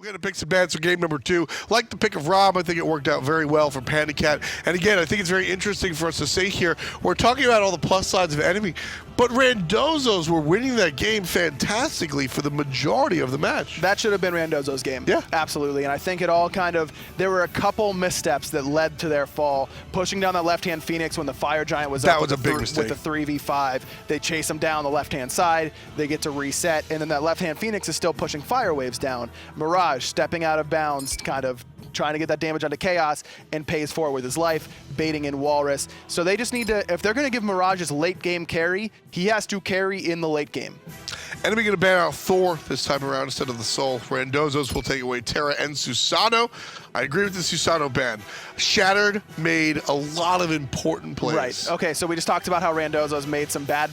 We're going to pick some bans for game number 2. Like the pick of Rom, I think it worked out very well for PandaCat. And again, I think it's very interesting for us to say here, we're talking about all the plus sides of enemy, but Randozos were winning that game fantastically for the majority of the match. That should have been Randozos' game. Yeah. Absolutely. And I think it all kind of, there were a couple missteps that led to their fall. Pushing down that left-hand Phoenix when the Fire Giant was that up was a big mistake. with the 3v5. They chase him down the left-hand side. They get to reset. And then that left-hand Phoenix is still pushing fire waves down. Mirage stepping out of bounds, kind of trying to get that damage onto Khaos, and pays for it with his life, baiting in Whalrus. So they just need to, if they're going to give Mirage his late game carry, he has to carry in the late game. Enemy going to ban out Thor this time around instead of the Soul. Randozos will take away Terra and Susano. I agree with the Susano ban. Shattered made a lot of important plays. Right. Okay, so we just talked about how Randozos made some bad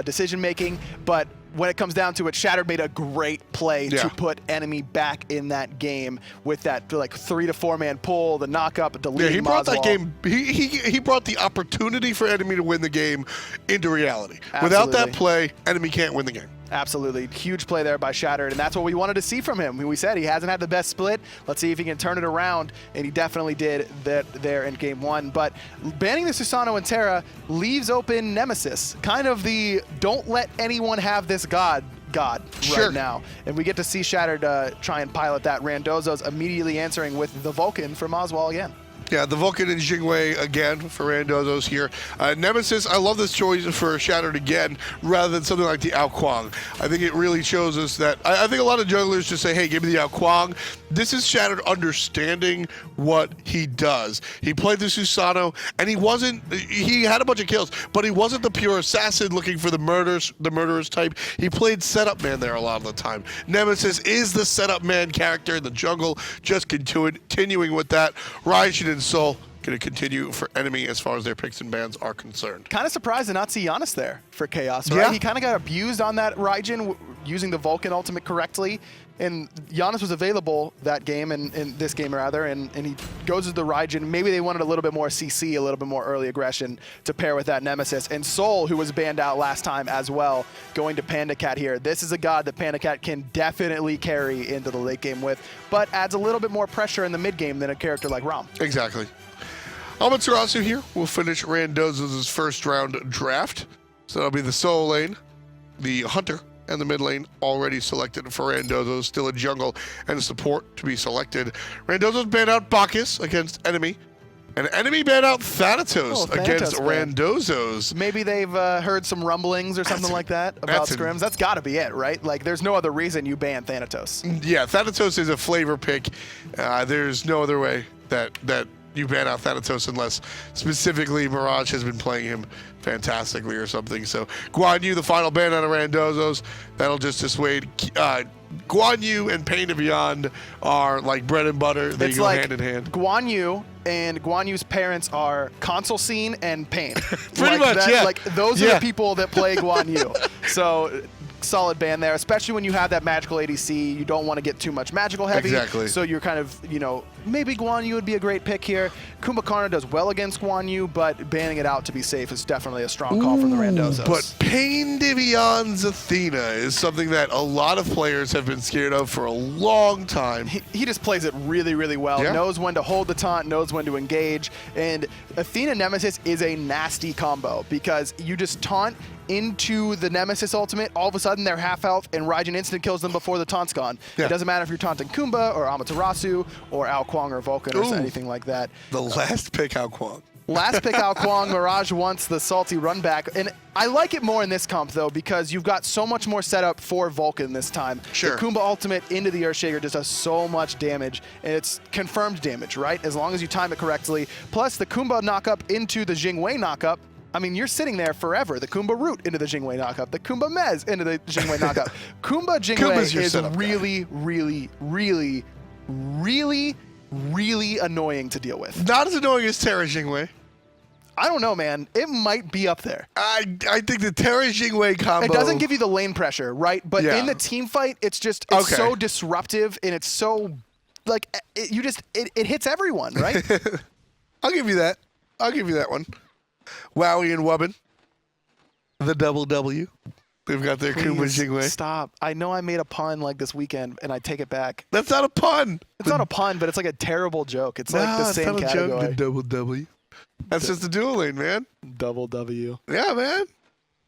decision making, but when it comes down to it, Shattered made a great play to put enemy back in that game with that like 3 to 4 man pull, the knock-up, the lead. Yeah, he brought that game. He brought the opportunity for enemy to win the game into reality. Absolutely. Without that play, enemy can't win the game. Absolutely. Huge play there by Shattered, and that's what we wanted to see from him. We said he hasn't had the best split. Let's see if he can turn it around, and he definitely did that there in game 1. But banning the Susano and Terra leaves open Nemesis, kind of the don't let anyone have this god right now. And we get to see Shattered try and pilot that. Randozos immediately answering with the Vulcan for moswal again. Yeah, the Vulcan and Jingwei again for Randozos here. Nemesis, I love this choice for Shattered again, rather than something like the Kuang. I think it really shows us that, I think a lot of jugglers just say, hey, give me the Kuang. This is Shattered understanding what he does. He played the Susano, and he had a bunch of kills, but he wasn't the pure assassin looking for the murderous type. He played setup man there a lot of the time. Nemesis is the setup man character in the jungle, just continuing with that. Raijin and Soul going to continue for enemy as far as their picks and bans are concerned. Kind of surprised to not see Giannis there for Khaos, right? Yeah. He kind of got abused on that Raijin using the Vulcan ultimate correctly, and Giannis was available that game, and in this game rather, and he goes with the Raijin. Maybe they wanted a little bit more CC, a little bit more early aggression to pair with that Nemesis. And Soul, who was banned out last time as well, going to PandaCat here. This is a god that PandaCat can definitely carry into the late game with, but adds a little bit more pressure in the mid game than a character like Rom. Exactly. Amaterasu here will finish Randozos' first round draft. So that'll be the solo lane, the hunter, and the mid lane already selected for Randozos. Still a jungle and support to be selected. Randozos banned out Bacchus against enemy. And enemy banned out Thanatos against Randozos. Maybe they've heard some rumblings or something like that about scrims. That's got to be it, right? Like, there's no other reason you ban Thanatos. Yeah, Thanatos is a flavor pick. There's no other way that you ban out Thanatos unless specifically Mirage has been playing him fantastically or something. So Guan Yu, the final ban out of Randozos, that'll just dissuade. Guan Yu and PainDeViande are like bread and butter. They go hand in hand. Guan Yu and Guan Yu's parents are Console Scene and Pain. Pretty much, yeah. Like, those are the people that play Guan Yu. So solid ban there, especially when you have that magical ADC. You don't want to get too much magical heavy. Exactly. So you're kind of, maybe Guan Yu would be a great pick here. Kumbhakarna does well against Guan Yu, but banning it out to be safe is definitely a strong call from the Randozos. But PainDeViande's Athena is something that a lot of players have been scared of for a long time. He just plays it really, really well. Yeah. Knows when to hold the taunt, knows when to engage. And Athena Nemesis is a nasty combo because you just taunt into the Nemesis ultimate, all of a sudden they're half health and Raijin instant kills them before the taunt's gone. Yeah. It doesn't matter if you're taunting Kumbha or Amaterasu or Kuang or Vulcan or anything like that. The last pick Kuang. Last pick Kuang, Mirage wants the salty run back. And I like it more in this comp though, because you've got so much more setup for Vulcan this time. Sure. The Kumbha ultimate into the Earthshaker just does so much damage, and it's confirmed damage, right? As long as you time it correctly. Plus the Kumbha knockup into the Jingwei knockup. I mean, you're sitting there forever. The Kumbha root into the Jingwei knockup. The Kumbha Mez into the Jingwei knockup. Kumbha Jingwei is really, really, really, really, really annoying to deal with. Not as annoying as Terra Jingwei. I don't know, man. It might be up there. I think the Terra Jingwei combo. It doesn't give you the lane pressure, right? But in the team fight, it's just so disruptive, and it's so like it hits everyone, right? I'll give you that. I'll give you that one. Wowy and Wubbn. The double W. They've got their Please Kumbhakarna. stop. I know I made a pun like this weekend, and I take it back. That's not a pun. It's not a pun, but it's like a terrible joke. It's like the same it's not category. a joke. The double W. That's just a dual lane, man. Double W. Yeah, man.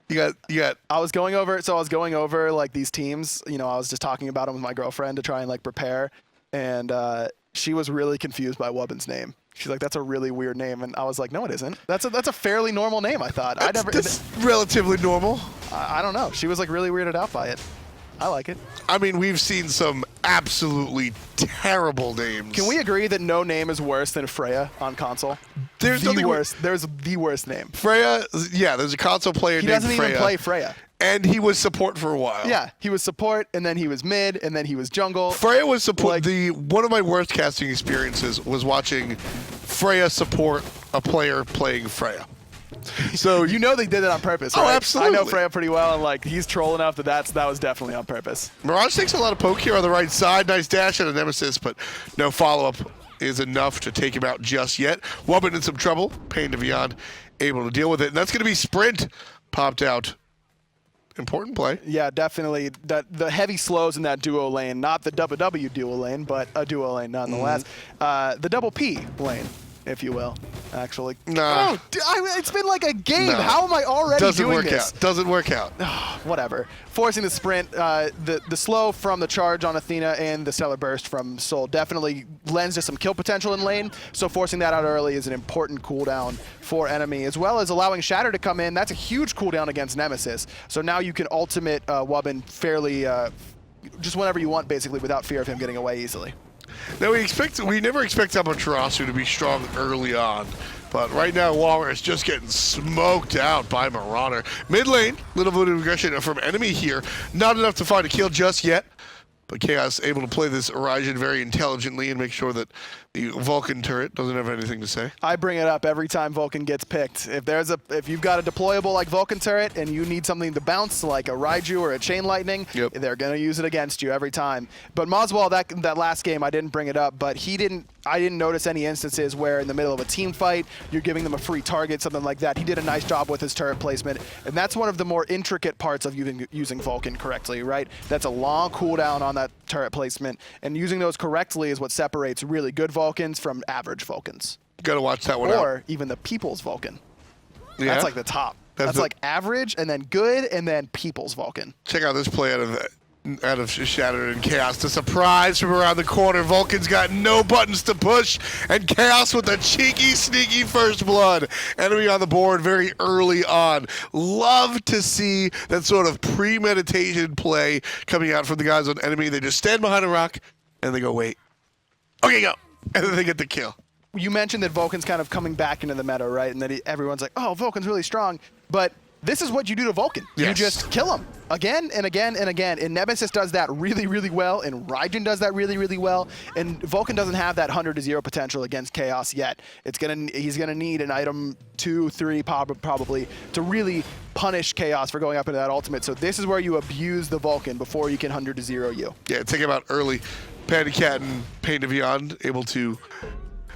You got. I was going over like these teams. You know, I was just talking about them with my girlfriend to try and like prepare, and she was really confused by Wubbn's name. She's like, "That's a really weird name," and I was like, "No, it isn't. That's a fairly normal name." I thought. That's relatively normal. I don't know. She was like really weirded out by it. I like it. I mean, we've seen some absolutely terrible names. Can we agree that no name is worse than Freya on console? There's the nothing worst. There's the worst name. Freya, yeah, there's a console player He named doesn't Freya. even play Freya. And he was support for a while. Yeah, he was support, and then he was mid, and then he was jungle. Freya was support. Like- One of my worst casting experiences was watching Freya support a player playing Freya. So You know they did it on purpose, right? Oh, absolutely. I know Freya pretty well, and like he's trolling enough that was definitely on purpose. Mirage takes a lot of poke here on the right side. Nice dash out of Nemesis, but no follow-up is enough to take him out just yet. Wubbn in some trouble. PainDeViande able to deal with it. And that's going to be Sprint popped out. Important play. Yeah, definitely. The heavy slows in that duo lane, not the WW duo lane, but a duo lane nonetheless. The double P lane, if you will, actually. Nah. Oh, it's been like a game. No. How am I already Doesn't doing work this? out. Doesn't work out. Whatever. Forcing the sprint, the slow from the charge on Athena and the stellar burst from Sol definitely lends to some kill potential in lane. So forcing that out early is an important cooldown for enemy, as well as allowing Shatter to come in. That's a huge cooldown against Nemesis. So now you can ultimate Wubbn fairly just whenever you want, basically, without fear of him getting away easily. Now we never expect Amaterasu to be strong early on, but right now Whalrus just getting smoked out by Marauder. Mid lane, little bit of aggression from enemy here. Not enough to find a kill just yet, but Khaos able to play this Raijin very intelligently and make sure that the Vulcan turret doesn't have anything to say. I bring it up every time Vulcan gets picked. If you've got a deployable like Vulcan turret and you need something to bounce like a Raiju or a Chain Lightning, Yep. they're gonna use it against you every time. But moswal, that last game I didn't bring it up, but I didn't notice any instances where in the middle of a team fight you're giving them a free target, something like that. He did a nice job with his turret placement, and that's one of the more intricate parts of using Vulcan correctly, right? That's a long cooldown on that turret placement, and using those correctly is what separates really good Vulcans from average Vulcans. Gotta watch that one out. Or even the People's Vulcan. Yeah? That's like the top. That's like average, and then good, and then People's Vulcan. Check out this play out of Shatter and Khaos. The surprise from around the corner. Vulcan's got no buttons to push, and Khaos with a cheeky, sneaky first blood. Enemy on the board very early on. Love to see that sort of premeditation play coming out from the guys on enemy. They just stand behind a rock, and they go, wait. Okay, go. And then they get the kill. You mentioned that Vulcan's kind of coming back into the meta, right? And that everyone's like, oh, Vulcan's really strong. But this is what you do to Vulcan. Yes. You just kill him again and again and again. And Nemesis does that really, really well. And Raijin does that really, really well. And Vulcan doesn't have that 100-0 potential against Khaos yet. He's gonna need an item 2, 3 probably to really punish Khaos for going up into that ultimate. So this is where you abuse the Vulcan before you can 100-0 you. Yeah, take him out early. PandaCat and PainDeViande able to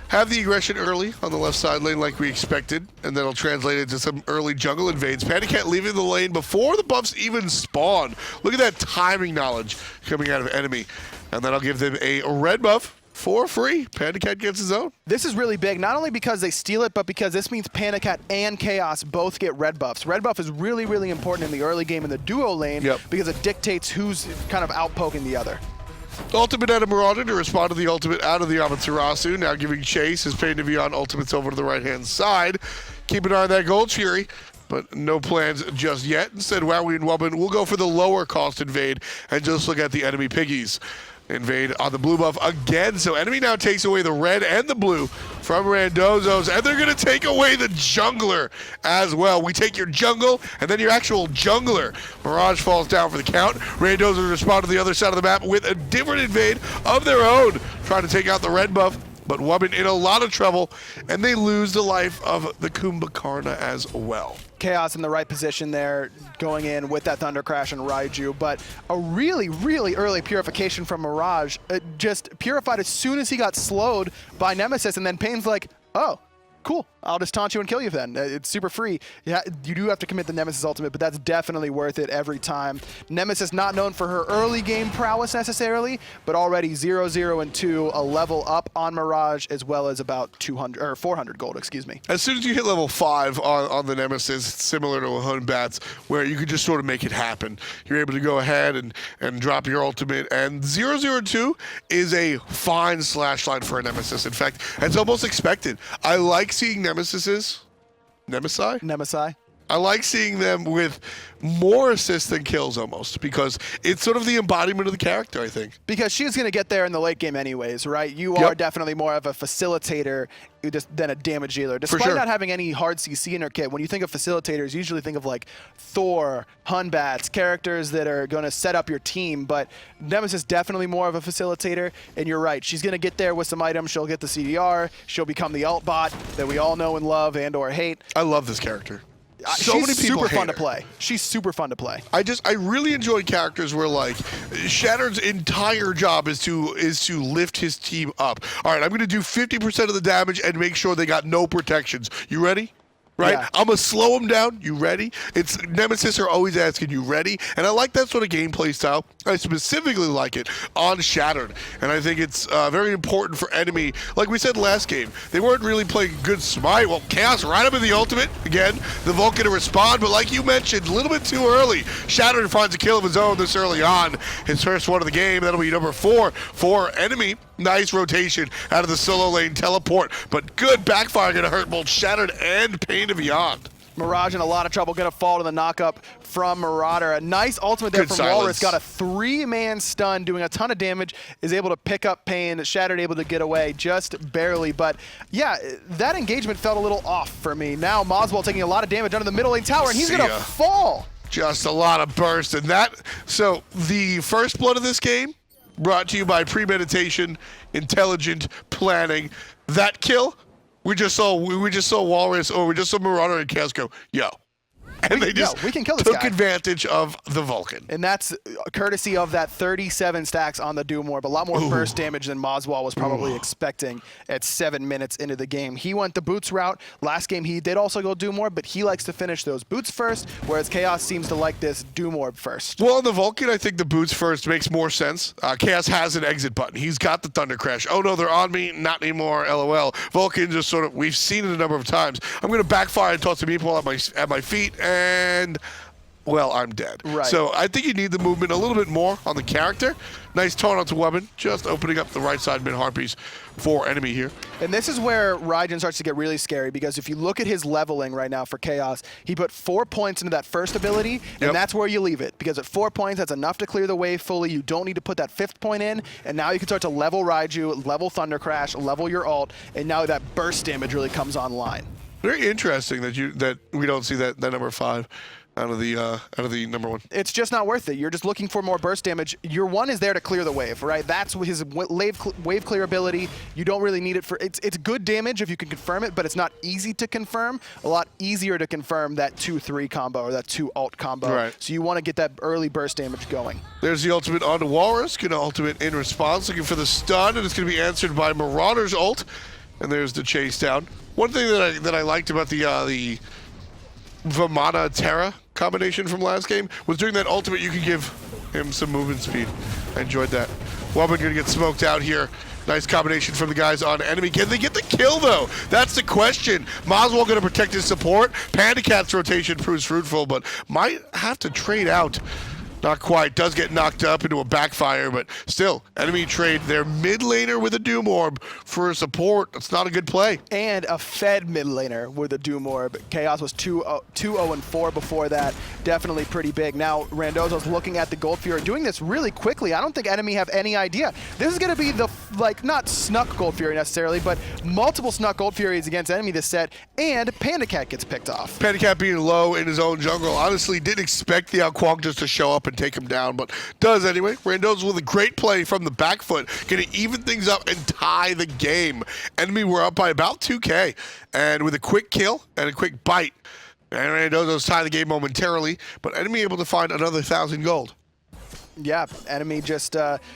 have the aggression early on the left side lane like we expected, and that'll translate into some early jungle invades. PandaCat leaving the lane before the buffs even spawn. Look at that timing knowledge coming out of enemy. And that'll give them a red buff for free. PandaCat gets his own. This is really big, not only because they steal it, but because this means PandaCat and Khaos both get red buffs. Red buff is really, really important in the early game in the duo lane because it dictates who's kind of outpoking the other. Ultimate out of Marauder to respond to the ultimate out of the Amaterasu. Now giving chase as PainDeViande ultimates over to the right-hand side. Keep an eye on that Gold Fury, but no plans just yet. Instead, Wowy and Wubbn will go for the lower cost invade and just look at the enemy piggies. Invade on the blue buff again, so enemy now takes away the red and the blue from Randozos, and they're going to take away the jungler as well. We take your jungle, and then your actual jungler. Mirage falls down for the count. Randozos respond to the other side of the map with a different invade of their own, trying to take out the red buff, but Wubbn in a lot of trouble, and they lose the life of the Kumbhakarna as well. Khaos in the right position there, going in with that Thunder Crash and Raiju, but a really, really early purification from Mirage. It just purified as soon as he got slowed by Nemesis, and then Pain's like, oh, cool, I'll just taunt you and kill you then. It's super free. Yeah, you do have to commit the Nemesis ultimate, but that's definitely worth it every time. Nemesis not known for her early game prowess necessarily, but already 0-0 and 2, a level up on Mirage, as well as about 200 or 400 gold, excuse me. As soon as you hit level 5 on the Nemesis, it's similar to a Hunbat's, where you can just sort of make it happen. You're able to go ahead and drop your ultimate, and 0-0-2 is a fine slash line for a Nemesis. In fact, it's almost expected. I like seeing Nemesises. Nemesi? I like seeing them with more assists than kills almost, because it's sort of the embodiment of the character, I think. Because she's going to get there in the late game anyways, right? You are definitely more of a facilitator than a damage dealer. Despite not having any hard CC in her kit, when you think of facilitators, you usually think of like Thor, Hunbats, characters that are going to set up your team, but Nemesis definitely more of a facilitator, and you're right. She's going to get there with some items. She'll get the CDR. She'll become the alt bot that we all know and love and or hate. I love this character. So many people super fun to play. She's super fun to play. I really enjoy characters where like Shattered's entire job is to lift his team up. All right, I'm going to do 50% of the damage and make sure they got no protections. You ready? Right? Yeah. I'm going to slow them down. You ready? It's Nemesis are always asking, you ready? And I like that sort of gameplay style. I specifically like it on Shattered. And I think it's very important for enemy. Like we said last game, they weren't really playing good smite. Well, Khaos right up in the ultimate. Again, the Vulcan to respond. But like you mentioned, a little bit too early. Shattered finds a kill of his own this early on. His first one of the game. That'll be number 4 for enemy. Nice rotation out of the solo lane teleport. But good backfire going to hurt both Shattered and PainDeViande. Mirage in a lot of trouble, going to fall to the knockup from Marauder. A nice ultimate there from Whalrus. Got a 3-man stun, doing a ton of damage, is able to pick up Pain. Shattered able to get away just barely. But yeah, that engagement felt a little off for me. Now moswal taking a lot of damage under the middle lane tower, and he's going to fall. Just a lot of burst. And that, so the first blood of this game, brought to you by premeditation, intelligent planning. That kill, we just saw Whalrus, or we just saw Marauder and Khaos go, yo. And they just we can kill this took guy. advantage of the Vulcan. And that's courtesy of that 37 stacks on the Doom Orb. A lot more burst damage than moswal was probably expecting at 7 minutes into the game. He went the boots route. Last game he did also go Doom Orb, but he likes to finish those boots first, whereas Khaos seems to like this Doom Orb first. Well, on the Vulcan, I think the boots first makes more sense. Khaos has an exit button. He's got the Thunder Crash. Oh no, they're on me. Not anymore, LOL. Vulcan just sort of, we've seen it a number of times. I'm going to backfire and toss a meatball at my feet, and well, I'm dead. Right. So I think you need the movement a little bit more on the character. Nice taunt onto Wubbn, just opening up the right side mid harpies for enemy here. And this is where Raijin starts to get really scary, because if you look at his leveling right now for Khaos, he put 4 points into that first ability, and that's where you leave it. Because at 4 points, that's enough to clear the wave fully. You don't need to put that 5th point in, and now you can start to level Raiju, level Thunder Crash, level your ult, and now that burst damage really comes online. Very interesting that we don't see that number 5 out of the number 1. It's just not worth it. You're just looking for more burst damage. Your 1 is there to clear the wave, right? That's his wave clear ability. You don't really need it for it's good damage if you can confirm it, but it's not easy to confirm. A lot easier to confirm that 2-3 combo or that 2 ult combo. Right. So you want to get that early burst damage going. There's the ultimate onto Whalrus. Gonna ultimate in response, looking for the stun, and it's gonna be answered by Marauder's ult. And there's the chase down. One thing that I liked about the Vamana Terra combination from last game was during that ultimate you could give him some movement speed. I enjoyed that. Wubbn gonna get smoked out here. Nice combination from the guys on enemy. Can they get the kill though? That's the question. moswal gonna protect his support. PandaCat's rotation proves fruitful, but might have to trade out. Not quite. Does get knocked up into a backfire, but still, enemy trade their mid laner with a Doom Orb for support. That's not a good play. And a fed mid laner with a Doom Orb. Khaos was 2-0-4 before that. Definitely pretty big. Now, Randozos looking at the Gold Fury, doing this really quickly. I don't think enemy have any idea. This is going to be the, like, not snuck Gold Fury necessarily, but multiple snuck Gold Furies against enemy this set, and PandaCat gets picked off. PandaCat being low in his own jungle. Honestly, didn't expect the Kuang just to show up and take him down, but does anyway. Randozos with a great play from the back foot, gonna even things up and tie the game. Enemy were up by about 2K, and with a quick kill and a quick bite, and Randozos tie the game momentarily, but enemy able to find another 1,000 gold. Yeah, enemy just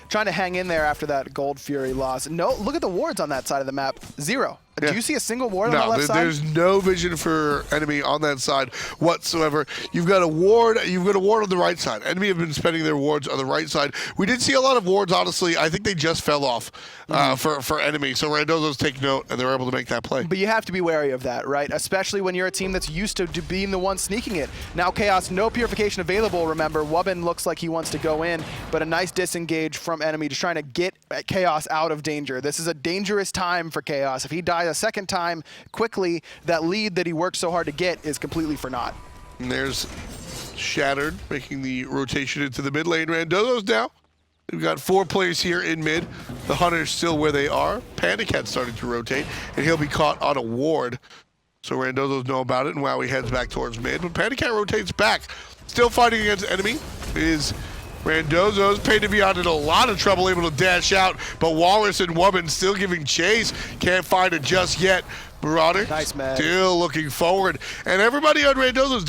trying to hang in there after that Gold Fury loss. No, look at the wards on that side of the map. 0. Do you see a single ward on the left side? There's no vision for enemy on that side whatsoever. You've got a ward. You've got a ward on the right side. Enemy have been spending their wards on the right side. We did see a lot of wards. Honestly, I think they just fell off for enemy. So Randozos take note, and they're able to make that play. But you have to be wary of that, right? Especially when you're a team that's used to being the one sneaking it. Now Khaos, no purification available. Remember, Wubbn looks like he wants to go in, but a nice disengage from enemy, just trying to get Khaos out of danger. This is a dangerous time for Khaos. If he dies a second time quickly, that lead that he worked so hard to get is completely for naught. And there's Shattered making the rotation into the mid lane. Randozos now. We've got 4 players here in mid. The Hunters still where they are. PandaCat starting to rotate, and he'll be caught on a ward. So Randozos know about it, and Wowy heads back towards mid. But PandaCat rotates back. Still fighting against enemy is Randozos. PainDeViande in a lot of trouble, able to dash out, but Whalrus and Wubbn still giving chase. Can't find it just yet. Marauder nice, man. Still looking forward. And everybody on Randozos,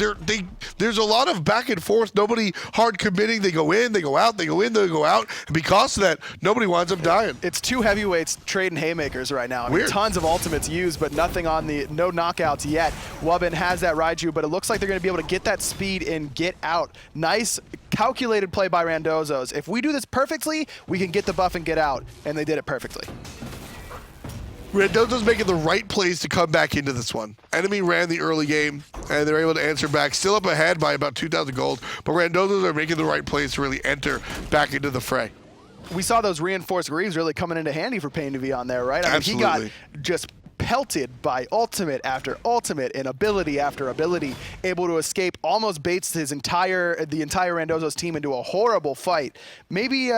there's a lot of back and forth. Nobody hard committing. They go in, they go out, they go in, they go out. And because of that, nobody winds up dying. It's 2 heavyweights trading haymakers right now. I mean, Weird. Tons of ultimates used, but nothing on no knockouts yet. Wubbn has that Raijin, but it looks like they're going to be able to get that speed and get out. Nice calculated play by Randozos. If we do this perfectly, we can get the buff and get out. And they did it perfectly. Randozos making the right plays to come back into this one. Enemy ran the early game, and they're able to answer back. Still up ahead by about 2,000 gold, but Randozos are making the right plays to really enter back into the fray. We saw those reinforced greaves really coming into handy for PainDeViande there, right? I mean, Absolutely. he got just pelted by ultimate after ultimate and ability after ability, able to escape, almost baits the entire Randozos team into a horrible fight. Maybe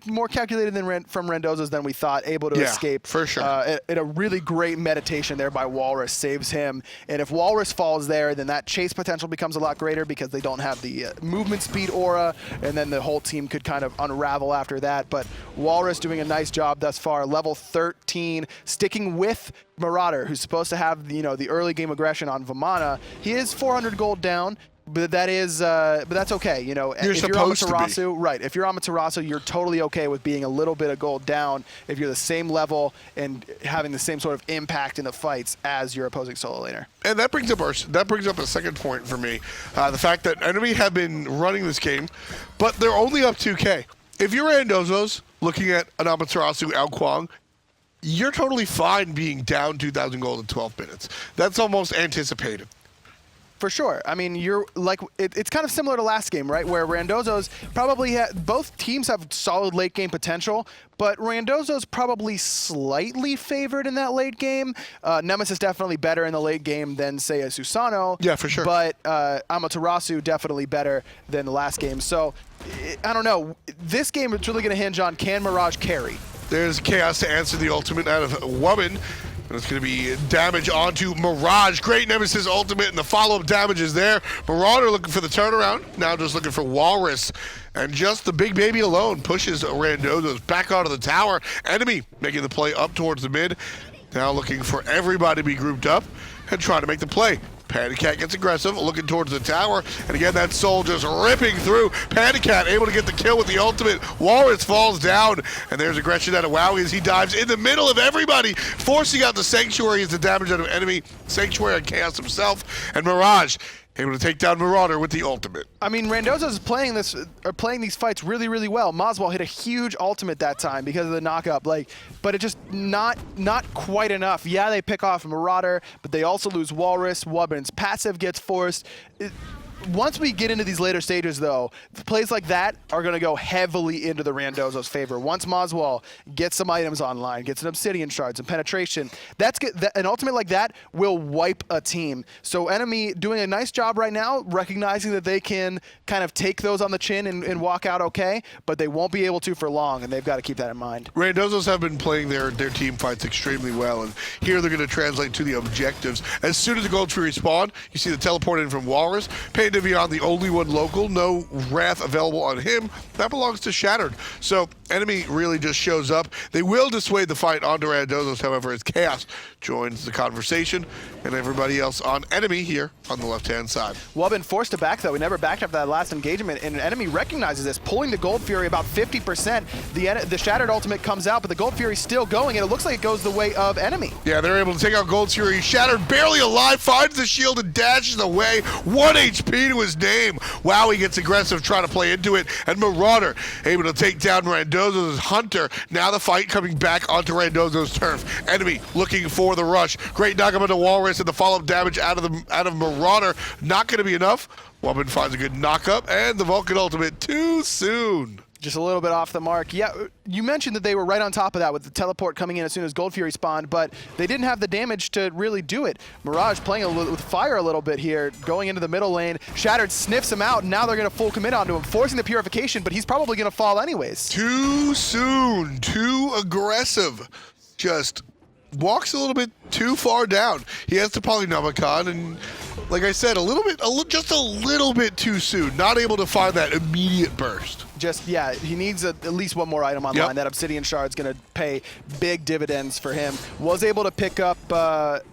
more calculated from Randozos than we thought, able to escape. For sure. In a really great meditation there by Whalrus saves him. And if Whalrus falls there, then that chase potential becomes a lot greater because they don't have the movement speed aura, and then the whole team could kind of unravel after that. But Whalrus doing a nice job thus far, level 13, sticking with Marauder, who's supposed to have the early game aggression on Vamana. He is 400 gold down, but that's okay. If you're Amaterasu, right? If you're Amaterasu, you're totally okay with being a little bit of gold down if you're the same level and having the same sort of impact in the fights as your opposing solo laner. And that brings up a second point for me, the fact that enemy have been running this game, but they're only up 2K. If you're Randozos looking at an Amaterasu out Kuang, you're totally fine being down 2,000 gold in 12 minutes. That's almost anticipated. For sure. I mean, it's kind of similar to last game, right? Where Randozos probably both teams have solid late game potential, but Randozos probably slightly favored in that late game. Nemesis definitely better in the late game than, say, a Susano. Yeah, for sure. But Amaterasu definitely better than the last game. So, I don't know. This game is really going to hinge on, can Mirage carry? There's Chaos to answer the ultimate out of Wubbn. And it's going to be damage onto Mirage. Great Nemesis ultimate, and the follow-up damage is there. Marauder looking for the turnaround. Now just looking for Whalrus. And just the big baby alone pushes Randozos back onto the tower. Enemy making the play up towards the mid. Now looking for everybody to be grouped up and trying to make the play. PandaCat gets aggressive, looking towards the tower, and again that soul just ripping through. PandaCat able to get the kill with the ultimate. Whalrus falls down, and there's aggression out of Wowy as he dives in the middle of everybody, forcing out the Sanctuary as the damage out of enemy. Sanctuary on Khaos himself, and Mirage able to take down Marauder with the ultimate. I mean, Randozos is playing these fights really, really well. Moswal hit a huge ultimate that time because of the knockup, but it just not quite enough. Yeah, they pick off Marauder, but they also lose Whalrus. Wubbn's passive gets forced. Once we get into these later stages, though, plays like that are going to go heavily into the Randozos' favor. Once Moswal gets some items online, gets an Obsidian Shards and penetration, an ultimate like that will wipe a team. So enemy doing a nice job right now, recognizing that they can kind of take those on the chin and walk out okay, but they won't be able to for long, and they've got to keep that in mind. Randozos have been playing their team fights extremely well, and here they're going to translate to the objectives. As soon as the gold tree respawn, you see the teleport in from Whalrus. PainDeViande, the only one local, no Wrath available on him. That belongs to Shattered. So enemy really just shows up. They will dissuade the fight onto Randozos, however, as Khaos joins the conversation, and everybody else on enemy here on the left-hand side. Wubbn forced to back, though. He never backed after that last engagement, and enemy recognizes this, pulling the Gold Fury about 50%. The Shattered ultimate comes out, but the Gold Fury's still going, and it looks like it goes the way of enemy. Yeah, they're able to take out Gold Fury. Shattered barely alive, finds the shield and dashes away. 1 HP to his name. Wowy gets aggressive, trying to play into it, and Marauder able to take down Randozos' Hunter. Now the fight coming back onto Randozos' turf. Enemy looking for the rush. Great knock up into Whalrus, and the follow-up damage out of Marauder. Not going to be enough. Wubbn finds a good knock-up, and the Vulcan ultimate too soon. Just a little bit off the mark. Yeah, you mentioned that they were right on top of that with the teleport coming in as soon as Gold Fury spawned, but they didn't have the damage to really do it. Mirage playing with fire a little bit here, going into the middle lane. Shattered sniffs him out, and now they're going to full commit onto him, forcing the purification, but he's probably going to fall anyways. Too soon, too aggressive. Just walks a little bit too far down. He has the Polynomicon, and like I said, just a little bit too soon. Not able to find that immediate burst. Just, yeah, he needs at least one more item online. Yep. That Obsidian Shard's going to pay big dividends for him. Was able to pick up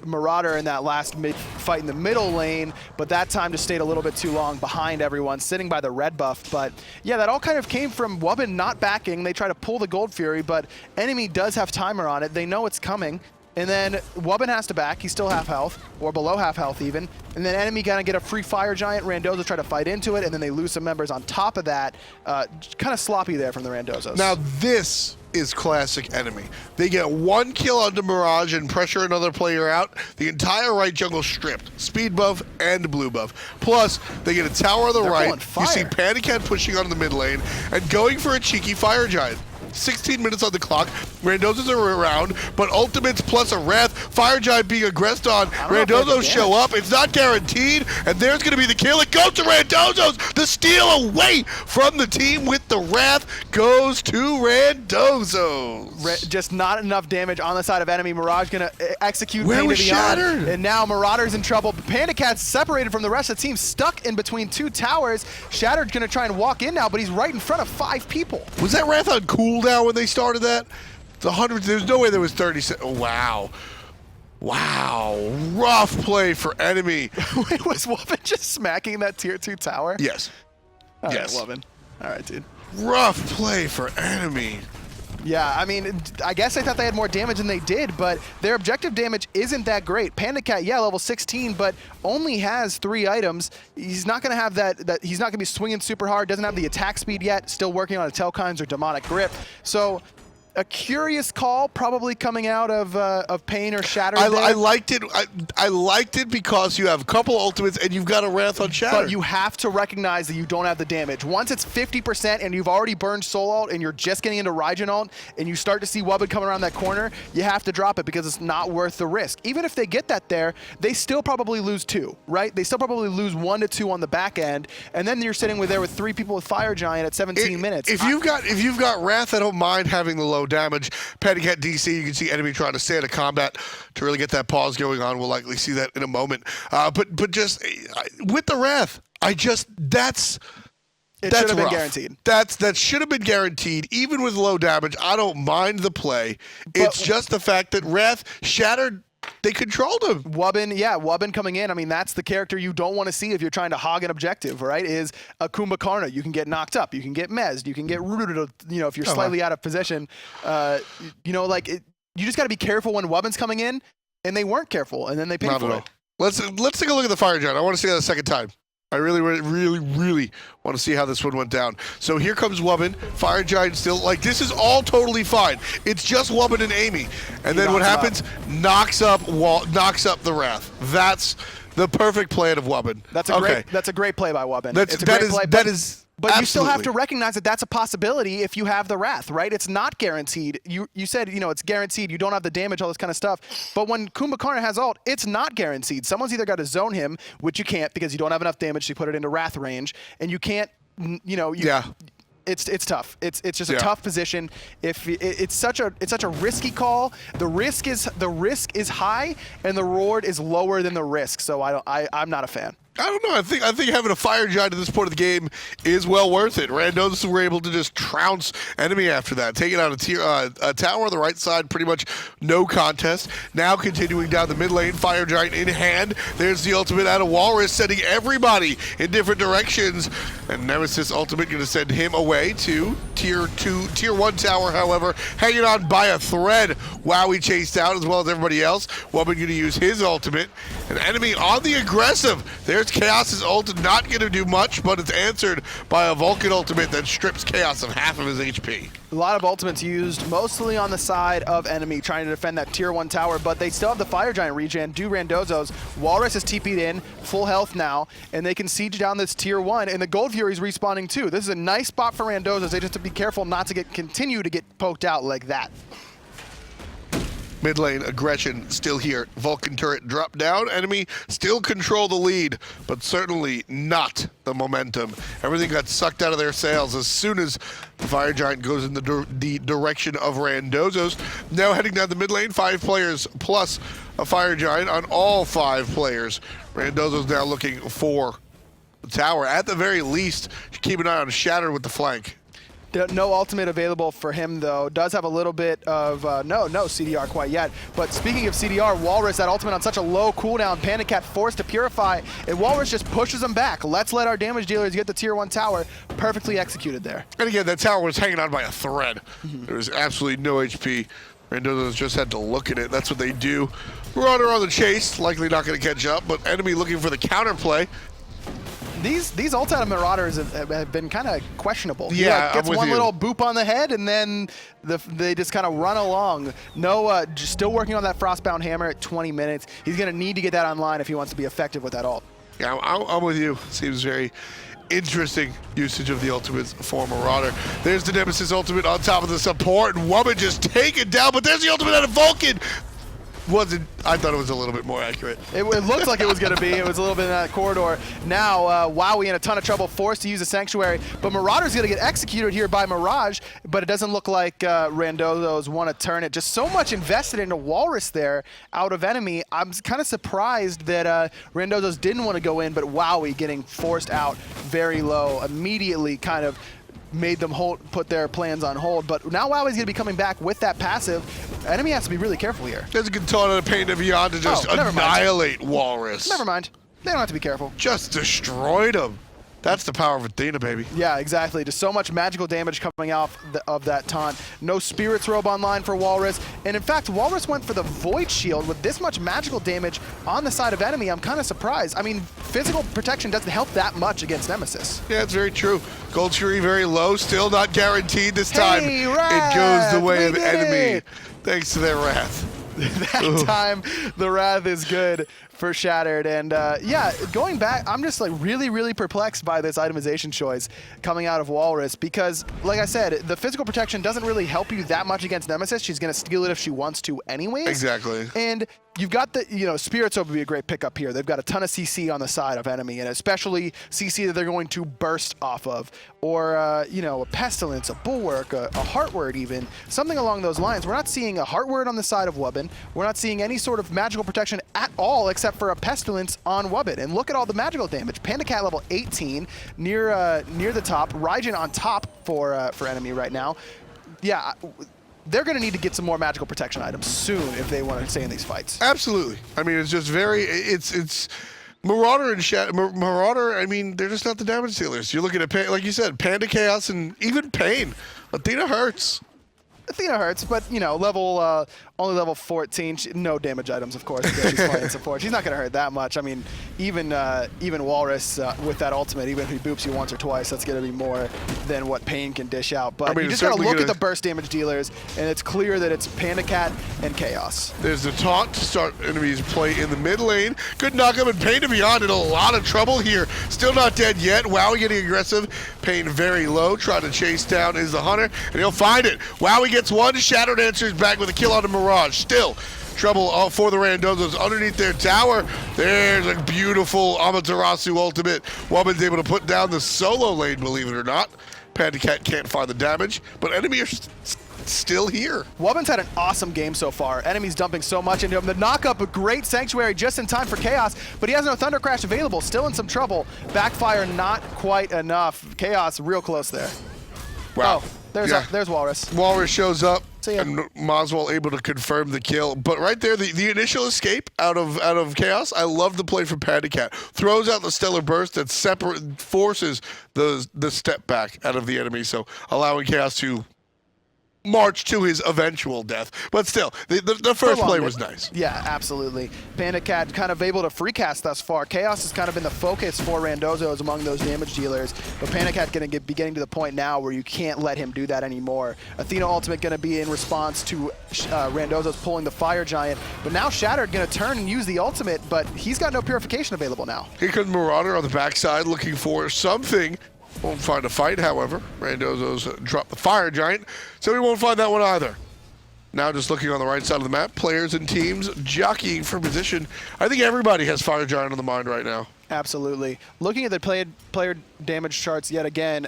Marauder in that last fight in the middle lane, but that time just stayed a little bit too long behind everyone, sitting by the red buff. But yeah, that all kind of came from Wubbn not backing. They try to pull the Gold Fury, but enemy does have timer on it. They know it's coming. And then Wubbn has to back. He's still half health, or below half health even. And then enemy gonna get a free fire giant. Randozos try to fight into it, and then they lose some members on top of that. Kind of sloppy there from the Randozos. Now this is classic enemy. They get 1 kill onto Mirage and pressure another player out. The entire right jungle stripped. Speed buff and blue buff. Plus, they get a tower on the right. You see PandaCat pushing onto the mid lane and going for a cheeky fire giant. 16 minutes on the clock. Randozos are around, but ultimates plus a Wrath. Fire Giant being aggressed on. Randozos show up. It's not guaranteed, and there's going to be the kill. It goes to Randozos. The steal away from the team with the Wrath goes to Randozos. Just not enough damage on the side of enemy. Mirage going to execute Where was Shattered? And now Marauder's in trouble. PandaCat's separated from the rest of the team, stuck in between 2 towers. Shattered's going to try and walk in now, but he's right in front of 5 people. Was that Wrath on cooldown when they started that? The hundreds, there's no way there was 30 seconds. Oh, wow. Wow. Rough play for enemy. Wait, was Wubbn just smacking that tier 2 tower? Yes. Yes. Right, Wubbn. All right, dude. Rough play for enemy. Yeah, I mean, I guess I thought they had more damage than they did, but their objective damage isn't that great. PandaCat, yeah, level 16, but only has 3 items. He's not going to have that. He's not going to be swinging super hard, doesn't have the attack speed yet, still working on a Telkines or Demonic Grip. So a curious call probably coming out of Pain or Shattered. I liked it. I liked it because you have a couple ultimates and you've got a Wrath on Shattered. But you have to recognize that you don't have the damage. Once it's 50% and you've already burned Soul Ult and you're just getting into Raijin ult and you start to see Wubbn come around that corner, you have to drop it because it's not worth the risk. Even if they get that there, they still probably lose 2, right? They still probably lose 1 to 2 on the back end, and then you're sitting there with 3 people with Fire Giant at 17 minutes. If you've got Wrath, I don't mind having the low damage. PandaCat DC, you can see enemy trying to stay out of combat to really get that pause going on. We'll likely see that in a moment. But just with the Wrath, that's should have been guaranteed. That should have been guaranteed. Even with low damage, I don't mind the play. It's just the fact that Wrath, Shattered, they controlled him. Wubbn coming in. I mean, that's the character you don't want to see if you're trying to hog an objective, right? Is a Kumbhakarna. You can get knocked up. You can get mezzed. You can get rooted, if you're slightly out of position. You just got to be careful when Wubbn's coming in, and they weren't careful, and then they paid for it. Let's take a look at the Fire Giant. I want to see that a second time. I really want to see how this one went down. So here comes Wubbn. Fire Giant still, this is all totally fine. It's just Wubbn and Amy. And then what happens? Knocks up the Wrath. That's the perfect plan of Wubbn. That's a great play by Wubbn. But absolutely. You still have to recognize that that's a possibility if you have the Wrath, right? It's not guaranteed. You said, it's guaranteed. You don't have the damage, all this kind of stuff. But when Kumbhakarna has ult, it's not guaranteed. Someone's either got to zone him, which you can't because you don't have enough damage to put it into Wrath range, and you can't, It's tough. It's just a tough position. If it's such a risky call, the risk is high and the reward is lower than the risk. So I'm not a fan. I don't know. I think having a fire giant at this point of the game is well worth it. Randozos were able to just trounce enemy after that, taking out a tower on the right side, pretty much no contest. Now continuing down the mid lane, fire giant in hand. There's the ultimate out of Whalrus, sending everybody in different directions. And Nemesis ultimate going to send him away to tier 1 tower, however, hanging on by a thread. Wowy chased out as well as everybody else. Wubbn going to use his ultimate. An enemy on the aggressive. There's Khaos' ult, not going to do much, but it's answered by a Vulcan ultimate that strips Khaos of half of his HP. A lot of ultimates used, mostly on the side of enemy, trying to defend that tier 1 tower, but they still have the Fire Giant regen, do Randozos. Whalrus is TP'd in, full health now, and they can siege down this tier 1, and the Gold Fury's respawning too. This is a nice spot for Randozos. They just have to be careful not to continue to get poked out like that. Mid lane aggression still here. Vulcan turret drop down. Enemy still control the lead, but certainly not the momentum. Everything got sucked out of their sails as soon as the Fire Giant goes in the direction of Randozos. Now heading down the mid lane, 5 players plus a Fire Giant on all 5 players. Randozos now looking for the tower. At the very least, keep an eye on Shatter with the flank. No ultimate available for him, though. Does have a little bit of, no CDR quite yet. But speaking of CDR, Whalrus, that ultimate on such a low cooldown, PandaCat forced to purify, and Whalrus just pushes him back. Let's let our damage dealers get the tier 1 tower. Perfectly executed there. And again, that tower was hanging on by a thread. There was absolutely no HP. Randozos just had to look at it. That's what they do. Marauder on the chase, likely not going to catch up, but enemy looking for the counterplay. These ults out of Marauders have been kind of questionable. Yeah, he gets one little boop on the head, and then they just kind of run along. No, just still working on that Frostbound Hammer at 20 minutes. He's going to need to get that online if he wants to be effective with that ult. Yeah, I'm with you. Seems very interesting usage of the ultimates for Marauder. There's the Nemesis ultimate on top of the support, and Wubbn just take it down, but there's the ultimate out of Vulcan. I thought it was a little bit more accurate. It looked like it was going to be. It was a little bit in that corridor. Now, Wowy in a ton of trouble, forced to use a Sanctuary. But Marauder's going to get executed here by Mirage, but it doesn't look like Randozos want to turn it. Just so much invested into Whalrus there out of enemy. I'm kind of surprised that Randozos didn't want to go in, but Wowy getting forced out very low, immediately kind of made them put their plans on hold. But now Wowy's going to be coming back with that passive. Enemy has to be really careful here. There's a good taunt on a PainDeViande to just annihilate Whalrus. Never mind. They don't have to be careful. Just destroyed him. That's the power of Athena, baby. Yeah, exactly. Just so much magical damage coming out of that taunt. No Spirit's Robe online for Whalrus. And in fact, Whalrus went for the Void Shield with this much magical damage on the side of enemy. I'm kind of surprised. I mean, physical protection doesn't help that much against Nemesis. Yeah, it's very true. Gold Fury very low, still not guaranteed this time. Hey, it goes the way of enemy. It. Thanks to their wrath. That time, the wrath is good for Shattered. And yeah, going back, I'm just like really perplexed by this itemization choice coming out of Whalrus because, like I said, the physical protection doesn't really help you that much against Nemesis. She's going to steal it if she wants to anyways. Exactly. And you've got the, Spirit's Robe would be a great pickup here. They've got a ton of CC on the side of enemy, and especially CC that they're going to burst off of. Or, a Pestilence, a Bulwark, a Heart Word even, something along those lines. We're not seeing a Heart Word on the side of Wubbn. We're not seeing any sort of magical protection at all except for a Pestilence on Wubbn. And look at all the magical damage. PandaCat level 18 near the top. Raijin on top for enemy right now. Yeah, they're going to need to get some more magical protection items soon if they want to stay in these fights. Absolutely. I mean, it's just it's Marauder and Marauder, I mean, they're just not the damage dealers. You're looking at, like you said, Panda, Khaos, and even Pain. Athena hurts. Athena hurts, but, only level 14. No damage items, of course, because she's playing support. She's not going to hurt that much. I mean, even Whalrus with that ultimate, even if he boops you once or twice, that's going to be more than what Pain can dish out. But you just got to look at the burst damage dealers, and it's clear that it's PandaCat and Khaos. There's the taunt to start enemies play in the mid lane. Good knockup, and PainDeViande in a lot of trouble here. Still not dead yet. Wowy getting aggressive. Pain very low, trying to chase down is the Hunter, and he'll find it. Wowy gets one. Shattered answers back with a kill on the Mirage. Still trouble for the Randozos underneath their tower. There's a beautiful Amaterasu ultimate. Wubbn's able to put down the solo lane, believe it or not. PandaCat can't find the damage, but enemy are still here. Wubbn's had an awesome game so far. Enemies dumping so much into him. The knock-up, a great Sanctuary just in time for Khaos, but he has no Thunder Crash available. Still in some trouble. Backfire not quite enough. Khaos real close there. Wow. Oh, there's Whalrus. Whalrus shows up, See ya. and moswal able to confirm the kill. But right there, the initial escape out of Khaos, I love the play from PandaCat. Throws out the Stellar Burst that forces the step back out of the enemy, so allowing Khaos to march to his eventual death. But still, the first play was nice. Yeah, absolutely. PandaCat kind of able to free cast thus far. Khaos has kind of been the focus for Randozos among those damage dealers, but PandaCat going to be getting to the point now where you can't let him do that anymore. Athena ultimate going to be in response to Randozos pulling the Fire Giant, but now Shattered going to turn and use the ultimate, but he's got no purification available now. Here comes Marauder on the backside looking for something. Won't find a fight, however. Randozos drop the Fire Giant, so we won't find that one either. Now just looking on the right side of the map, players and teams jockeying for position. I think everybody has Fire Giant on the mind right now. Absolutely. Looking at the player damage charts yet again,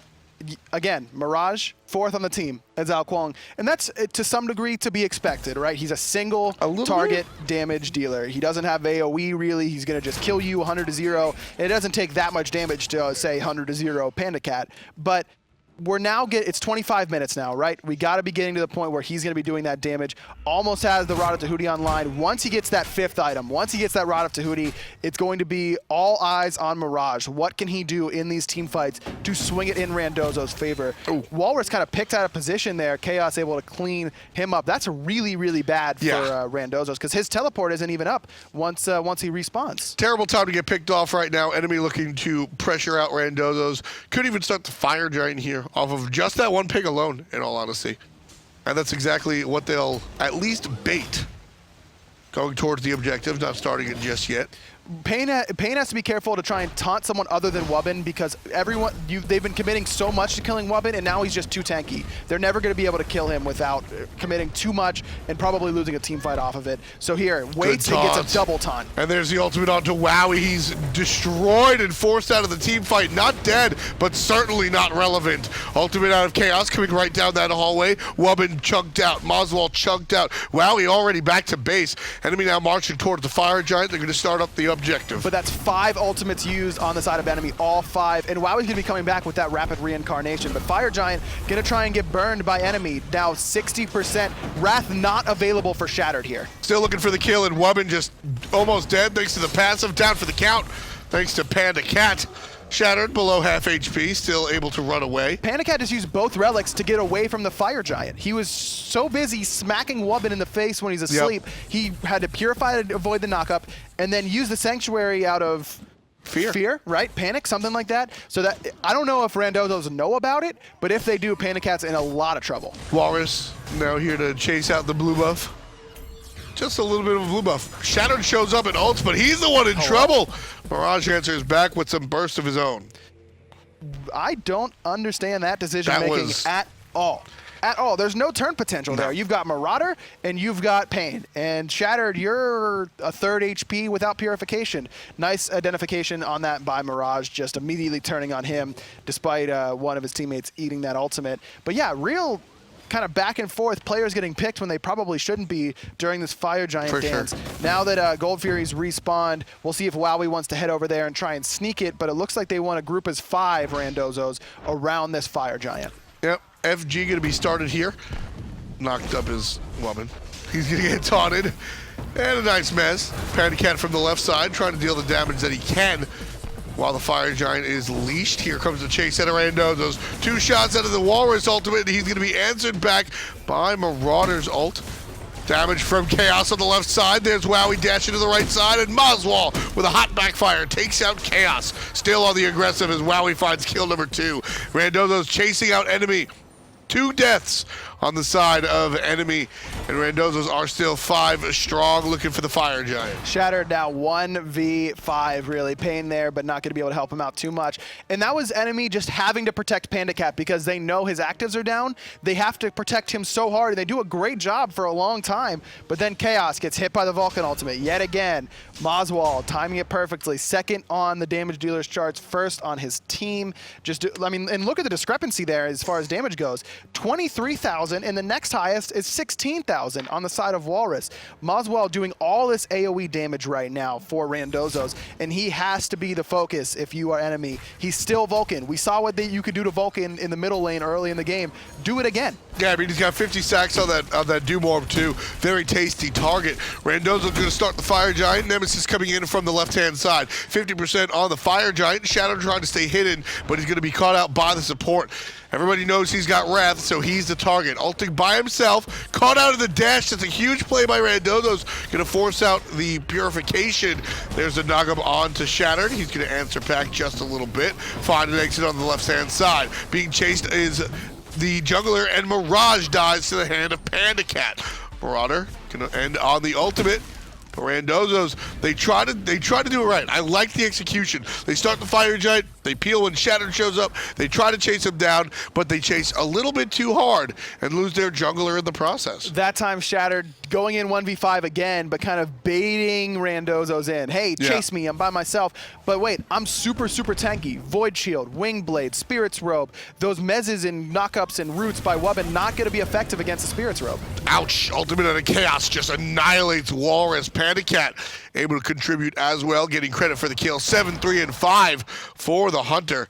Mirage, 4th on the team as Kuang. And that's to some degree to be expected, right? He's a single target damage dealer. He doesn't have AoE really. He's going to just kill you 100-0. It doesn't take that much damage to say 100-0 PandaCat. But we're now it's 25 minutes now, right? We got to be getting to the point where he's going to be doing that damage. Almost has the Rod of Tahuti online. Once he gets that 5th item, once he gets that Rod of Tahuti, it's going to be all eyes on Mirage. What can he do in these team fights to swing it in Randozos' favor? Whalrus kind of picked out a position there. Khaos able to clean him up. That's really, really bad for Randozos because his teleport isn't even up once he respawns. Terrible time to get picked off right now. Enemy looking to pressure out Randozos. Could even start the Fire Giant here off of just that one ping alone, in all honesty. And that's exactly what they'll at least bait. Going towards the objective, not starting it just yet. Pain has to be careful to try and taunt someone other than Wubbn because they've been committing so much to killing Wubbn, and now he's just too tanky. They're never going to be able to kill him without committing too much and probably losing a team fight off of it. So here, waits and gets a double taunt. And there's the ultimate onto Wowy. He's destroyed and forced out of the team fight. Not dead, but certainly not relevant. Ultimate out of Khaos coming right down that hallway. Wubbn chunked out. moswal chunked out. Wowy already back to base. Enemy now marching towards the Fire Giant. They're going to start up the objective. But that's 5 ultimates used on the side of enemy, all 5. And Wowie's gonna be coming back with that rapid reincarnation. But Fire Giant gonna try and get burned by enemy. Now 60%. Wrath not available for Shattered here. Still looking for the kill, and Wubbn just almost dead thanks to the passive. Down for the count thanks to PandaCat. Shattered below half HP, still able to run away. PandaCat just used both relics to get away from the Fire Giant. He was so busy smacking Wubbn in the face when he's asleep, he had to purify to avoid the knockup, and then use the Sanctuary out of fear, right? Panic, something like that. So that I don't know if Randozos know about it, but if they do, PandaCat's in a lot of trouble. Whalrus now here to chase out the blue buff. Just a little bit of a blue buff. Shattered shows up and ults, but he's the one in trouble. Mirage answers back with some burst of his own. I don't understand that decision making at all. At all. There's no turn potential there. You've got Marauder and you've got Pain. And Shattered, you're a 3rd HP without purification. Nice identification on that by Mirage, just immediately turning on him despite one of his teammates eating that ultimate. But yeah, real kind of back and forth, players getting picked when they probably shouldn't be during this Fire Giant dance. Sure. Now that Gold Fury's respawned, we'll see if Wowy wants to head over there and try and sneak it, but it looks like they want to group as 5 Randozos around this Fire Giant. Yep, FG going to be started here. Knocked up his Wubbn. He's going to get taunted. And a nice mess. PandaCat from the left side trying to deal the damage that he can while the Fire Giant is leashed. Here comes the chase out of Randozos. 2 shots out of the Whalrus ultimate, and he's going to be answered back by Marauder's ult. Damage from Khaos on the left side. There's Wowy dashing to the right side, and moswal with a hot backfire takes out Khaos. Still on the aggressive as Wowy finds kill number 2. Randozos chasing out enemy. 2 deaths on the side of enemy, and Randozos are still 5 strong, looking for the Fire Giant. Shattered now 1v5, really. Pain there, but not going to be able to help him out too much. And that was enemy just having to protect PandaCat because they know his actives are down. They have to protect him so hard, and they do a great job for a long time, but then Khaos gets hit by the Vulcan ultimate yet again. moswal timing it perfectly. 2nd on the damage dealer's charts, 1st on his team. I mean, and look at the discrepancy there as far as damage goes. 23,000 12,000, and the next highest is 16,000 on the side of Whalrus. Moswal doing all this AoE damage right now for Randozos, and he has to be the focus if you are enemy. He's still Vulcan. We saw what you could do to Vulcan in the middle lane early in the game. Do it again. Yeah, I mean, he's got 50 sacks on that Doom Orb too. Very tasty target. Randozos going to start the Fire Giant. Nemesis coming in from the left-hand side. 50% on the Fire Giant. Shadow trying to stay hidden, but he's going to be caught out by the support. Everybody knows he's got Wrath, so he's the target. Ulting by himself, caught out of the dash. That's a huge play by Randozos. Going to force out the Purification. There's a Nagam on to Shattered. He's going to answer back just a little bit. Find an exit on the left-hand side. Being chased is the jungler, and Mirage dies to the hand of PandaCat. Marauder going to end on the ultimate. Randozos, they try to do it right. I like the execution. They start the Fire Giant, they peel when Shattered shows up, they try to chase him down, but they chase a little bit too hard and lose their jungler in the process. That time Shattered going in 1v5 again, but kind of baiting Randozos in. Hey, chase me, I'm by myself. But wait, I'm super, super tanky. Void Shield, Wing Blade, Spirit's Robe, those mezzes and knockups and roots by Wubbn not going to be effective against the Spirit's Robe. Ouch, Ultimate out of Chaos just annihilates Whalrus. PandaCat able to contribute as well, getting credit for the kill. 7, 3, and 5 for the Hunter.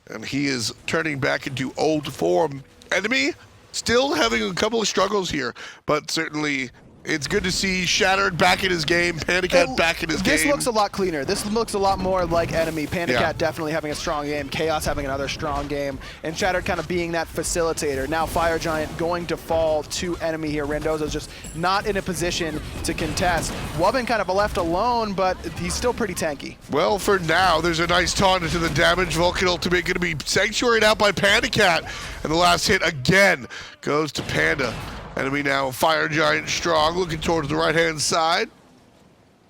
And he is turning back into old form. Enemy still having a couple of struggles here, but certainly it's good to see Shattered back in his game, PandaCat back in his game. This looks a lot cleaner. This looks a lot more like enemy. PandaCat definitely having a strong game, Khaos having another strong game, and Shattered kind of being that facilitator. Now Fire Giant going to fall to enemy here. Randozos just not in a position to contest. Wubbn kind of left alone, but he's still pretty tanky. Well, for now, there's a nice taunt into the damage. Vulcan ultimate going to be sanctuaried out by PandaCat, and the last hit again goes to Panda. Enemy now, Fire Giant strong, looking towards the right-hand side.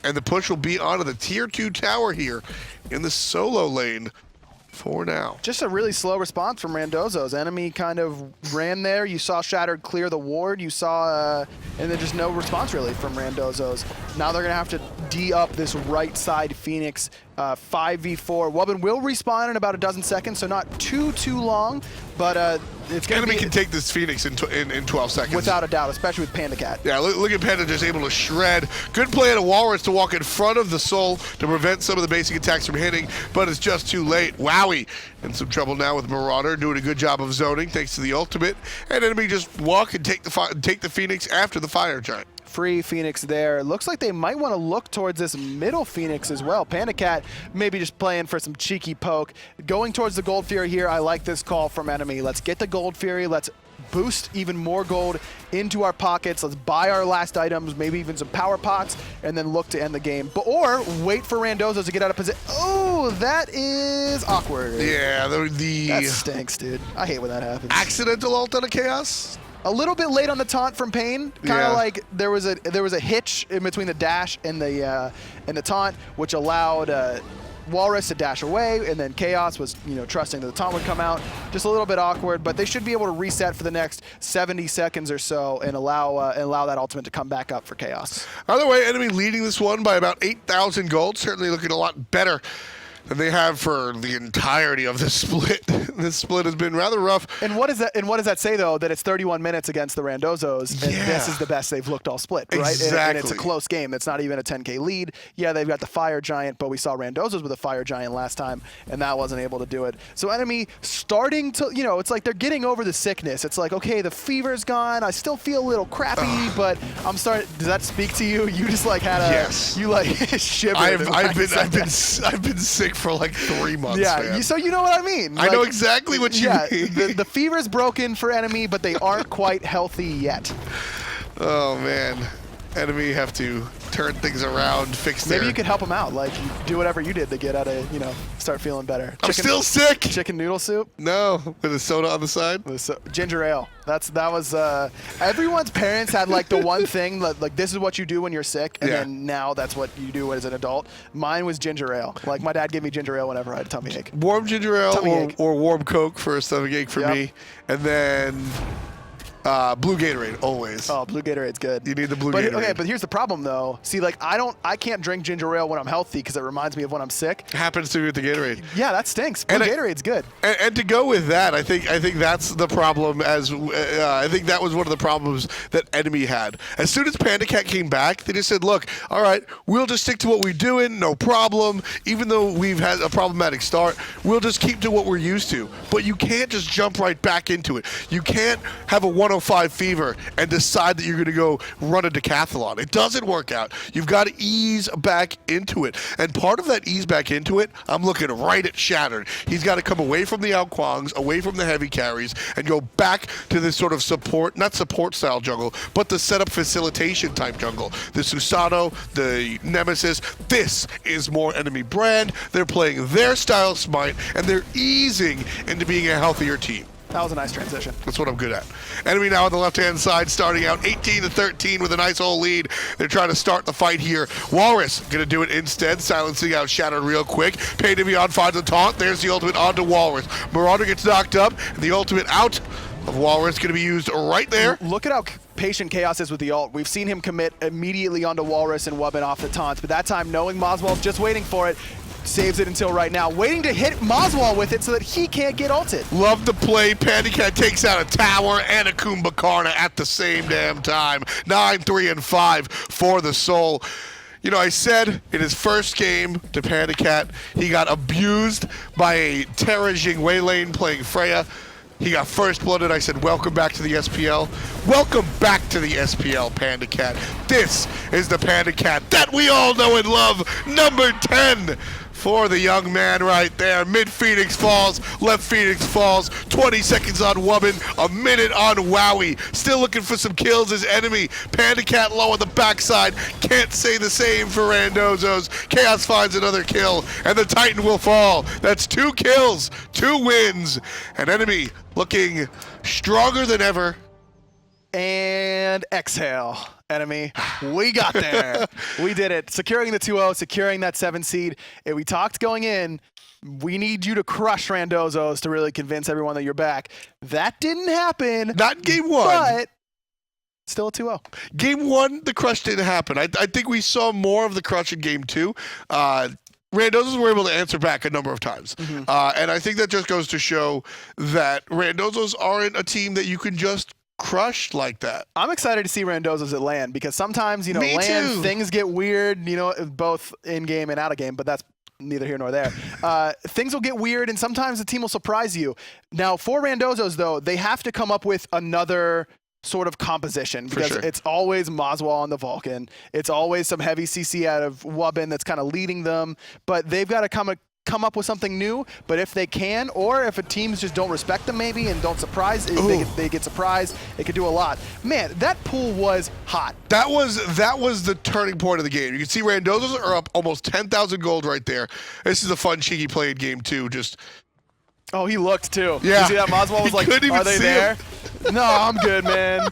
And the push will be onto the tier 2 tower here in the solo lane for now. Just a really slow response from Randozos. Enemy kind of ran there. You saw Shattered clear the ward. You saw, and then just no response really from Randozos. Now they're going to have to D up this right side Phoenix 5v4. Wubbn will respawn in about a dozen seconds, so not too long, but it's going to be... Enemy can take this Phoenix in 12 seconds. Without a doubt, especially with PandaCat. Yeah, look at Panda just able to shred. Good play at a Whalrus to walk in front of the Soul to prevent some of the basic attacks from hitting, but it's just too late. Wowy in some trouble now with Marauder, doing a good job of zoning thanks to the ultimate. And enemy just walk and take the Phoenix after the Fire Giant. Free Phoenix there. Looks like they might want to look towards this middle Phoenix as well. PandaCat maybe just playing for some cheeky poke. Going towards the Gold Fury here. I like this call from enemy. Let's get the Gold Fury. Let's boost even more gold into our pockets. Let's buy our last items, maybe even some power pots, and then look to end the game. Or wait for Randozos to get out of position. Oh, that is awkward. Yeah, that stinks, dude. I hate when that happens. Accidental ult on a Khaos? A little bit late on the taunt from Pain, kind of like there was a hitch in between the dash and the taunt, which allowed Whalrus to dash away, and then Khaos was trusting that the taunt would come out. Just a little bit awkward, but they should be able to reset for the next 70 seconds or so and allow that ultimate to come back up for Khaos. Either way, enemy leading this one by about 8,000 gold, certainly looking a lot better than they have for the entirety of this split. This split has been rather rough. And what does that say though? That it's 31 minutes against the Randozos, and this is the best they've looked all split, right? Exactly. And it's a close game. It's not even a 10K lead. Yeah, they've got the Fire Giant, but we saw Randozos with a Fire Giant last time, and that wasn't able to do it. So enemy starting to, it's like they're getting over the sickness. It's like, okay, the fever's gone. I still feel a little crappy, but I'm starting. Does that speak to you? You just like had a, you like shivered. I've been sick for like 3 months. Yeah, man. So you know what I mean. I know exactly what you mean. The fever's broken for enemy, but they aren't quite healthy yet. Oh man, enemy have to turn things around, fix their... Maybe you could help them out, like do whatever you did to get out of, start feeling better. I'm still sick. Chicken noodle soup? No, with a soda on the side. Ginger ale. That was everyone's parents had like the one thing like this is what you do when you're sick, and then now that's what you do as an adult. Mine was ginger ale. Like my dad gave me ginger ale whenever I had a tummy ache. Warm ginger ale or warm Coke for a stomach ache for me, and then Blue Gatorade, always. Oh, blue Gatorade's good. You need the blue Gatorade. Okay, but here's the problem though. See, like I can't drink ginger ale when I'm healthy because it reminds me of when I'm sick. Happens to be with the Gatorade. Yeah, that stinks. Blue Gatorade's good. And to go with that, I think that's the problem. I think that was one of the problems that Enemy had. As soon as PandaCat came back, they just said, "Look, all right, we'll just stick to what we're doing, no problem. Even though we've had a problematic start, we'll just keep to what we're used to." But you can't just jump right back into it. You can't have a 105 fever and decide that you're going to go run a decathlon. It doesn't work out. You've got to ease back into it. And part of that ease back into it, I'm looking right at Shattered. He's got to come away from the Quangs, away from the heavy carries, and go back to this sort of support, not support style jungle, but the setup facilitation type jungle. The Susanoo, the Nemesis, this is more Enemy brand. They're playing their style smite, and they're easing into being a healthier team. That was a nice transition. That's what I'm good at. Enemy now on the left-hand side, starting out 18-13 with a nice old lead. They're trying to start the fight here. Whalrus going to do it instead, silencing out Shattered real quick. PainDeViande finds a taunt. There's the ultimate onto Whalrus. Marauder gets knocked up, and the ultimate out of Whalrus going to be used right there. Look at how patient Khaos is with the ult. We've seen him commit immediately onto Whalrus and Wubbn off the taunts, but that time, knowing moswal's just waiting for it, saves it until right now, waiting to hit moswal with it so that he can't get ulted. Love the play. PandaCat takes out a tower and a Kumbhakarna at the same damn time. 9-3-5 for the Soul. You know, I said in his first game to PandaCat, he got abused by a Terra Jing lane playing Freya. He got first blooded. I said, welcome back to the SPL. Welcome back to the SPL, PandaCat. This is the PandaCat that we all know and love. Number 10 for the young man right there. Mid Phoenix falls, left Phoenix falls. 20 seconds on Wubbn, a minute on Wowy. Still looking for some kills as Enemy. PandaCat low on the backside. Can't say the same for Randozos. Khaos finds another kill, and the Titan will fall. That's 2 kills, 2 wins, and Enemy looking stronger than ever. And exhale, Enemy. We got there. We did it. Securing the 2-0, securing that 7 seed. And we talked going in, we need you to crush Randozos to really convince everyone that you're back. That didn't happen. Not game 1. But still a 2-0. Game 1, the crush didn't happen. I think we saw more of the crush in game 2. Randozos were able to answer back a number of times. And I think that just goes to show that Randozos aren't a team that you can just crush like that. I'm excited to see Randozos at LAN because sometimes, you know, LAN things get weird, you know, both in game and out of game, but that's neither here nor there. Things will get weird and sometimes the team will surprise you. Now, for Randozos, though, they have to come up with another sort of composition because it's always moswal on the Vulcan. It's always some heavy CC out of Wubbn that's kind of leading them, but they've got to come up with something new. But if they can, or if a teams just don't respect them maybe and don't surprise, they get surprised, it could do a lot. Man, that pool was hot. That was the turning point of the game. You can see Randozos are up almost 10,000 gold right there. This is a fun, cheeky play in game 2. Just oh, he looked too. Yeah. You see that moswal was like, are they there? No, I'm good, man.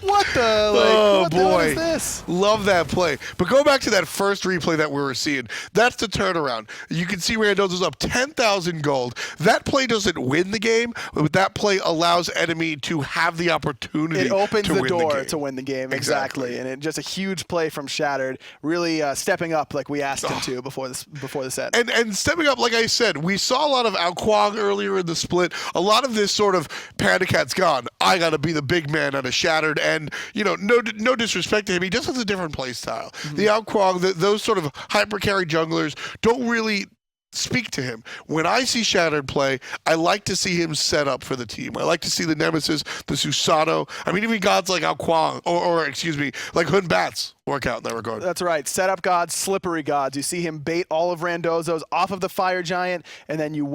What the, oh what boy, the hell is this? Love that play. But go back to that first replay that we were seeing. That's the turnaround. You can see Randozos up 10,000 gold. That play doesn't win the game, but that play allows Enemy to have the opportunity. It opens to the win door to win the game. Exactly. And it just a huge play from Shattered, really stepping up like we asked him to before the set. And stepping up, like I said, we saw a lot of Kuang earlier in the split. A lot of this sort of PandaCat's gone. I got to be the big man out of Shattered. And, you know, no disrespect to him, he just has a different play style. The Kuang, those sort of hyper carry junglers don't really speak to him. When I see Shattered play, I like to see him set up for the team. I like to see the Nemesis, the Susanoo. I mean, even gods like Kuang, or excuse me, like Hun Bats work out in that regard. That's right. Setup gods, slippery gods. You see him bait all of Randozos off of the Fire Giant, and then you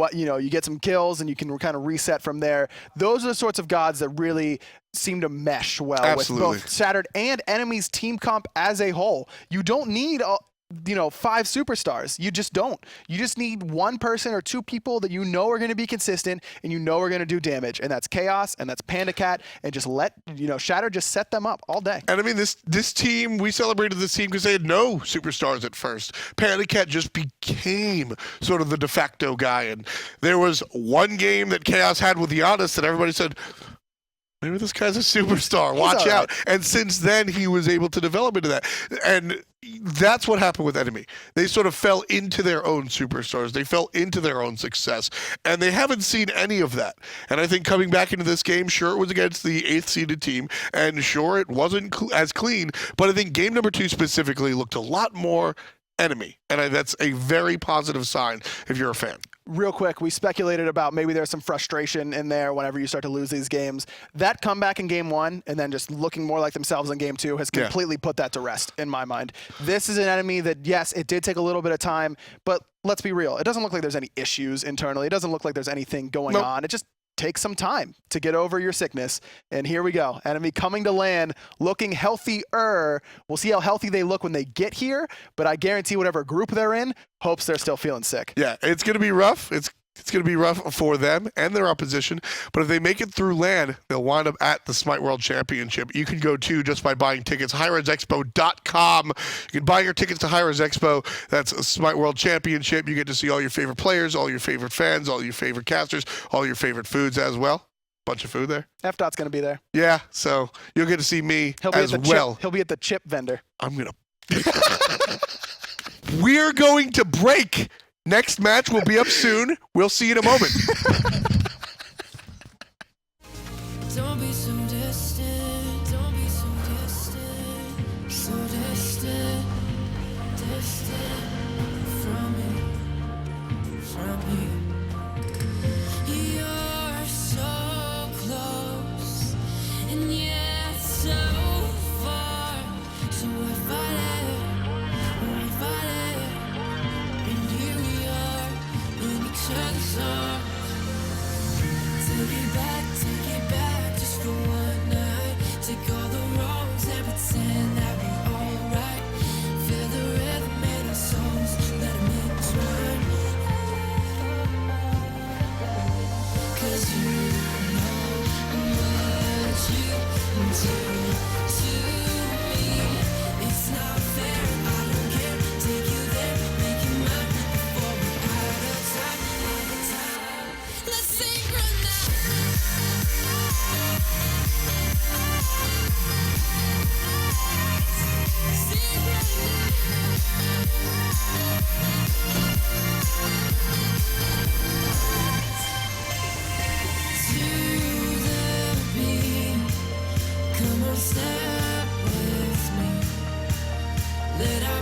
get some kills, and you can kind of reset from there. Those are the sorts of gods that really seem to mesh well with both Shattered and Enemy's team comp as a whole. You don't need 5 superstars. You just don't. You just need one person or 2 people that you know are going to be consistent and you know are going to do damage, and that's Khaos and that's PandaCat, and just let Shattered just set them up all day. And I mean, this team, we celebrated this team because they had no superstars at first. PandaCat just became sort of the de facto guy, and there was one game that Khaos had with Giannis that everybody said, maybe this guy's a superstar. Watch all out. right. And since then, he was able to develop into that. And that's what happened with Enemy. They sort of fell into their own superstars. They fell into their own success. And they haven't seen any of that. And I think coming back into this game, sure, it was against the 8th seeded team. And sure, it wasn't as clean. But I think game number 2 specifically looked a lot more Enemy. And that's a very positive sign if you're a fan. Real quick, we speculated about maybe there's some frustration in there whenever you start to lose these games. That comeback in game 1 and then just looking more like themselves in game 2 has completely put that to rest in my mind. This is an enemy that, yes, it did take a little bit of time, but let's be real. It doesn't look like there's any issues internally. It doesn't look like there's anything going on. It just takes some time to get over your sickness. And here we go. Enemy coming to land, looking healthier. We'll see how healthy they look when they get here, but I guarantee whatever group they're in hopes they're still feeling sick. Yeah, it's going to be rough. It's going to be rough for them and their opposition. But if they make it through land, they'll wind up at the Smite World Championship. You can go to just by buying tickets, hi-rezexpo.com. You can buy your tickets to Hi-Rez Expo. That's a Smite World Championship. You get to see all your favorite players, all your favorite fans, all your favorite casters, all your favorite foods as well. Bunch of food there. F-Dot's going to be there. Yeah, so you'll get to see me as well. He'll be at the chip vendor. I'm going to... We're going to break. Next match will be up soon. We'll see you in a moment. Don't be so distant, don't be so distant, so distant, distant from me. You're so close, and yet so far. So I fight it, and here we are in each other's arms. Take it back, just for one night. Take all the wrongs and pretend that we're alright. Feel the rhythm in our souls, let them intertwine. 'Cause you know what you do to me. It's not fair, I don't care. Take you there, make you mine before we're out of time. Let's synchronize. Come on, step with me. Let our